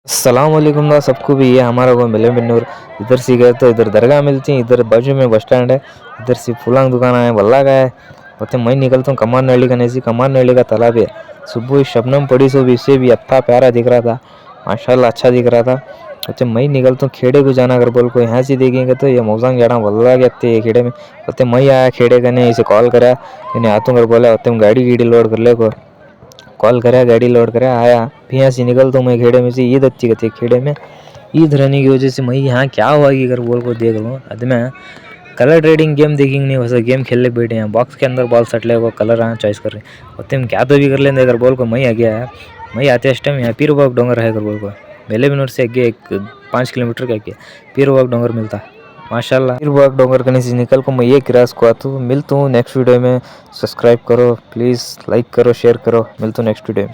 अस्सलाम वालेकुम दा सबको भी ये हमारा को मिले बिन्नूर इधर से गए तो इधर दरगाह मिलती है, इधर बाजू में बस स्टैंड है, इधर से फूलांग दुकान है वल्ला का है। होते मैं निकलता हूँ कमान नली का, नहीं कमान नली का तालाब है। सुबह शबनम पड़ी सो भी इससे भी अच्छा प्यारा दिख रहा था, माशाल्लाह अच्छा दिख रहा था। अच्छा मैं निकलता हूँ खेड़े को जाना, अगर बोल को यहाँ से देखेंगे तो ये मौसम जाना वल्ला के आते है खेड़े में। होते मैं आया खेड़े का, नहीं इसे कॉल करा इन्हें आतूँ कर बोला होते गाड़ी गीड़ी लोड कर ले को कॉल करा, गाड़ी लोड करा आया। फिर यहाँ से निकलता हूँ मैं खेड़े में से, ईद अच्छी कहती खेड़े में। ईद रहने की वजह से मैं यहाँ क्या हुआ कि अगर बोल को देख लो अद में कलर ट्रेडिंग गेम देखेंगे नहीं, वैसे गेम खेलने बैठे हैं बॉक्स के अंदर बॉल सट ले वो कलर आना चॉइस कर रहे हैं। होते हम क्या तो भी कर लेंगे, अगर बोल को मैं आ गया है। मैं आते इस टाइम यहाँ पीर बाग डोंगर है, अगर बोल को मेले बिनोर से आगे एक 5 किलोमीटर का आगे पीर बाग डोंगर मिलता माशाल्लाह। पीर बाग डोंगर करने से निकल को मैं ये किरास को आता हूँ। मिलता हूँ नेक्स्ट वीडियो में, सब्सक्राइब करो प्लीज़, लाइक करो शेयर करो, मिलता हूँ नेक्स्ट वीडियो में।